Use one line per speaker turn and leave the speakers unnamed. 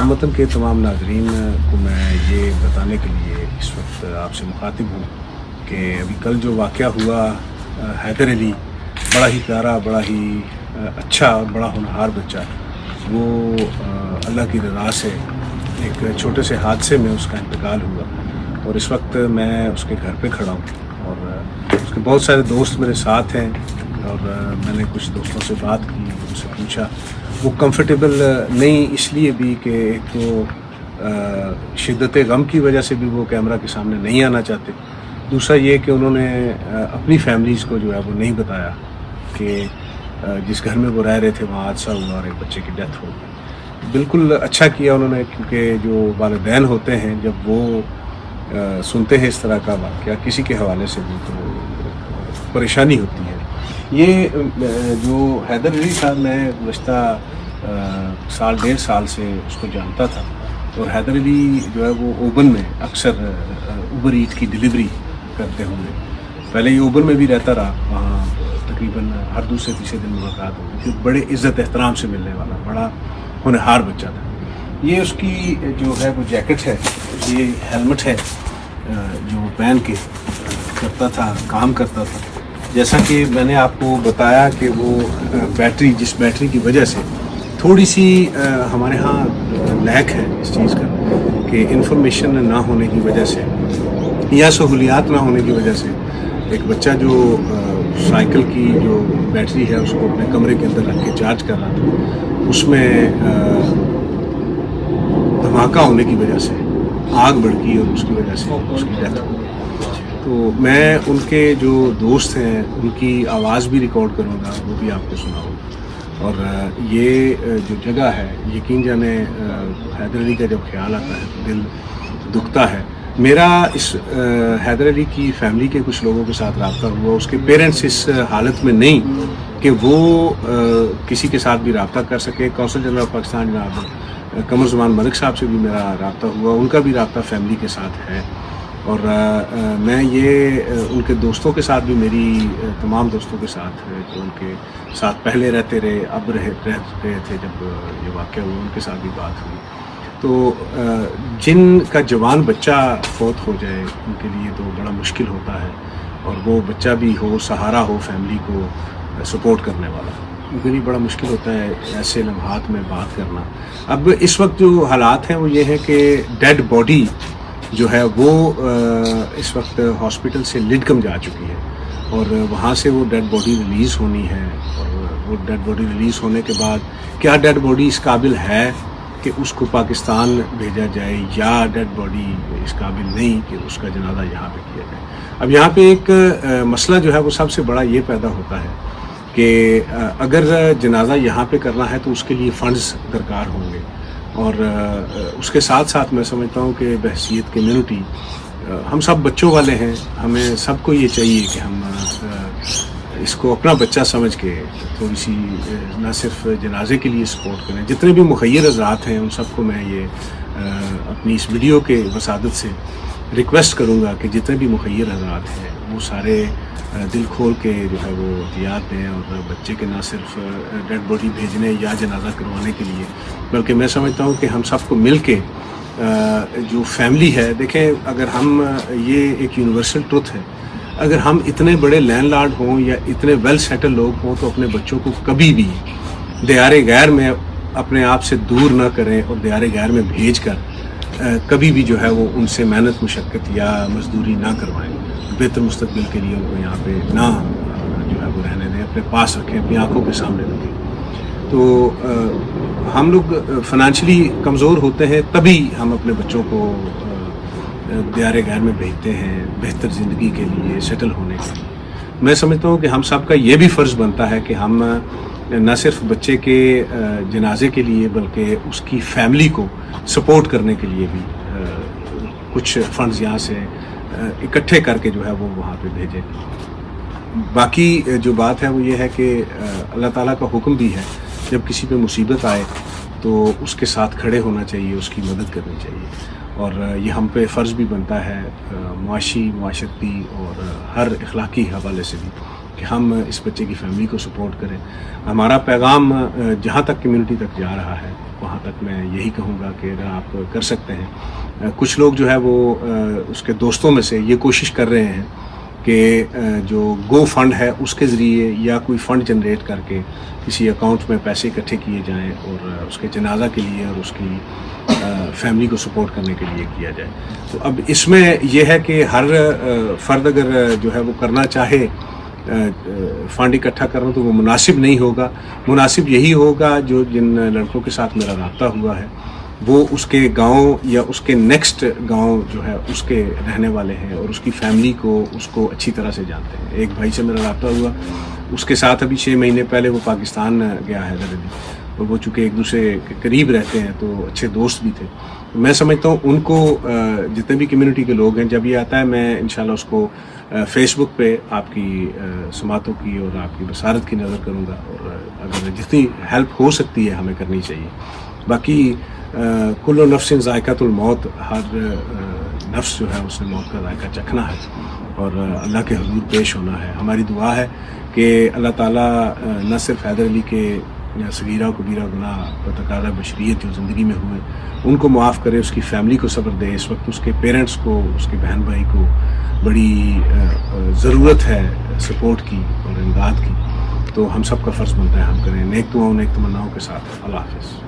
पैगाम वतन के तमाम नाजरीन को मैं ये बताने के लिए इस वक्त आपसे मुखातिब हूँ कि अभी कल जो वाक़या हुआ हैदर अली, बड़ा ही प्यारा, बड़ा ही अच्छा और बड़ा होनहार बच्चा, वो अल्लाह की रज़ा से एक छोटे से हादसे में उसका इंतकाल हुआ। और इस वक्त मैं उसके घर पे खड़ा हूँ और उसके बहुत सारे दोस्त मेरे साथ हैं और मैंने कुछ दोस्तों से बात की, उनसे पूछा। वो कंफर्टेबल नहीं इसलिए भी कि एक तो शिद्दत गम की वजह से भी वो कैमरा के सामने नहीं आना चाहते, दूसरा ये कि उन्होंने अपनी फैमिलीज़ को जो है वो नहीं बताया कि जिस घर में वो रह रहे थे वहाँ हादसा हुआ और एक बच्चे की डेथ हो गई। बिल्कुल अच्छा किया उन्होंने, क्योंकि जो वालिदैन होते हैं जब वो सुनते हैं इस तरह का वाक़या किसी के हवाले से भी तो परेशानी होती है। ये जो हैदर अली था, मैं गुज़श्ता साल डेढ़ साल से उसको जानता था और हैदर अली जो है वो ओबन में अक्सर उबर ईट की डिलीवरी करते होंगे। पहले ये ओबन में भी रहता रहा, वहाँ तकरीबन हर दूसरे तीसरे दिन मुलाकात होती थी। बड़े इज़्ज़त एहतराम से मिलने वाला बड़ा होनहार बच्चा था। ये उसकी जो है वो जैकेट है, ये हेलमेट है जो पहन के करता था, काम करता था। जैसा कि मैंने आपको बताया कि वो जिस बैटरी की वजह से थोड़ी सी हमारे यहाँ लैक है इस चीज़ का कि इंफॉर्मेशन ना होने की वजह से या सहूलियात ना होने की वजह से एक बच्चा जो साइकिल की जो बैटरी है उसको अपने कमरे के अंदर रख के चार्ज कर रहा था, उसमें धमाका होने की वजह से आग भड़की और उसकी वजह से उसकी डेथ हो गई। तो मैं उनके जो दोस्त हैं उनकी आवाज़ भी रिकॉर्ड करूँगा, वो भी आपको सुनाऊँगा। और ये जो जगह है, यकीन जाने हैदर अली का जब ख्याल आता है तो दिल दुखता है। मेरा इस हैदर अली की फैमिली के कुछ लोगों के साथ रब्ता हुआ। उसके पेरेंट्स इस हालत में नहीं कि वो किसी के साथ भी रब्ता कर सके। कौंसल जनरल पाकिस्तान जनाब कमर ज़मान मलिक साहब से भी मेरा रब्ता हुआ, उनका भी रब्ता फैमिली के साथ है। और मैं ये उनके दोस्तों के साथ भी, मेरी तमाम दोस्तों के साथ जो उनके साथ पहले रहते रहे, अब रह रहे थे जब ये वाक़या हुआ, उनके साथ भी बात हुई। तो जिनका जवान बच्चा फौत हो जाए उनके लिए तो बड़ा मुश्किल होता है, और वो बच्चा भी हो, सहारा हो फैमिली को सपोर्ट करने वाला, उनके लिए बड़ा मुश्किल होता है ऐसे लम्हात में बात करना। अब इस वक्त जो हालात हैं वो ये है कि डेड बॉडी जो है वो इस वक्त हॉस्पिटल से लिडकम जा चुकी है और वहाँ से वो डेड बॉडी रिलीज़ होनी है। और वो डेड बॉडी रिलीज़ होने के बाद क्या डेड बॉडी इस काबिल है कि उसको पाकिस्तान भेजा जाए, या डेड बॉडी इस काबिल नहीं कि उसका जनाजा यहाँ पे किया जाए। अब यहाँ पे एक मसला जो है वो सबसे बड़ा ये पैदा होता है कि अगर जनाजा यहाँ पे करना है तो उसके लिए फ़ंड्स दरकार होंगे। और उसके साथ साथ मैं समझता हूँ कि बहसीत कम्युनिटी, हम सब बच्चों वाले हैं, हमें सबको ये चाहिए कि हम इसको अपना बच्चा समझ के थोड़ी सी ना सिर्फ जनाजे के लिए सपोर्ट करें। जितने भी मुखय्यर हज़रात हैं उन सबको मैं ये अपनी इस वीडियो के वसादत से रिक्वेस्ट करूँगा कि जितने भी मुखय्यर हज़रात हैं वो सारे दिल खोल के जो है वो एहतियात दें और बच्चे के ना सिर्फ डेड बॉडी भेजने या जनाजा करवाने के लिए, बल्कि मैं समझता हूँ कि हम सबको मिल के जो फैमिली है, देखें अगर हम, ये एक यूनिवर्सल ट्रुथ है, अगर हम इतने बड़े लैंडलॉर्ड हों या इतने वेल सेटल लोग हों तो अपने बच्चों को कभी भी दियारे गैर में अपने आप से दूर ना करें और दियारे गैर में भेज कर कभी भी जो है वो उनसे मेहनत मुशक्क़त या मजदूरी ना करवाएं। बेहतर मुस्तक़बिल के लिए उनको यहाँ पे ना जो है वो रहने दें, अपने पास रखें, अपनी आंखों के सामने रखें। तो हम लोग फाइनेंशियली कमज़ोर होते हैं, तभी हम अपने बच्चों को दियारे गैर में भेजते हैं बेहतर ज़िंदगी के लिए, सेटल होने के लिए। मैं समझता हूँ कि हम सब का ये भी फ़र्ज़ बनता है कि हम न सिर्फ बच्चे के जनाजे के लिए बल्कि उसकी फैमिली को सपोर्ट करने के लिए भी कुछ फ़ंड्स यहाँ से इकट्ठे करके जो है वो वहाँ पे भेजें। बाकी जो बात है वो ये है कि अल्लाह ताला का हुक्म भी है, जब किसी पे मुसीबत आए तो उसके साथ खड़े होना चाहिए, उसकी मदद करनी चाहिए। और ये हम पे फ़र्ज़ भी बनता है मुआशी, मुआशरती और हर अखलाकी हवाले से भी कि हम इस बच्चे की फैमिली को सपोर्ट करें। हमारा पैगाम जहाँ तक कम्युनिटी तक जा रहा है وہاں تک میں یہی کہوں گا کہ اگر آپ کر سکتے ہیں. کچھ لوگ جو ہے وہ اس کے دوستوں میں سے یہ کوشش کر رہے ہیں کہ جو گو فنڈ ہے اس کے ذریعے یا کوئی فنڈ جنریٹ کر کے کسی اکاؤنٹ میں پیسے اکٹھے کیے جائیں اور اس کے جنازہ کے لیے اور اس کی فیملی کو سپورٹ کرنے کے لیے کیا جائے. تو اب اس میں یہ ہے کہ ہر فرد اگر جو ہے وہ کرنا چاہے فنڈ اکٹھا کرنا تو وہ مناسب نہیں ہوگا. مناسب یہی ہوگا جو جن لڑکوں کے ساتھ میرا رابطہ ہوا ہے وہ اس کے گاؤں یا اس کے نیکسٹ گاؤں جو ہے اس کے رہنے والے ہیں اور اس کی فیملی کو اس کو اچھی طرح سے جانتے ہیں. ایک بھائی سے میرا رابطہ ہوا, اس کے ساتھ ابھی 6 مہینے پہلے وہ پاکستان گیا ہے حیدر علی, اور وہ چونکہ ایک دوسرے کے قریب رہتے ہیں تو اچھے دوست بھی تھے. میں سمجھتا ہوں ان کو جتنے بھی کمیونٹی کے لوگ ہیں جب یہ آتا ہے میں انشاءاللہ اس کو فیس بک پہ آپ کی سماعتوں کی اور آپ کی بصارت کی نظر کروں گا, اور اگر جتنی ہیلپ ہو سکتی ہے ہمیں کرنی چاہیے. باقی کل نفس ذائقۃ الموت, ہر نفس جو ہے اس نے موت کا ذائقہ چکھنا ہے اور اللہ کے حضور پیش ہونا ہے. ہماری دعا ہے کہ اللہ تعالیٰ نہ صرف حیدر علی کے صغیرہ و کبیرہ گناہ و تقاضۂ بشریت جو زندگی میں ہوئے ان کو معاف کرے, اس کی فیملی کو صبر دے. اس وقت اس کے پیرنٹس کو, اس کے بہن بھائی کو بڑی ضرورت ہے سپورٹ کی اور امداد کی. تو ہم سب کا فرض بنتا ہے ہم کریں. نیک دعاؤں نیک تمناؤں کے ساتھ. اللہ حافظ.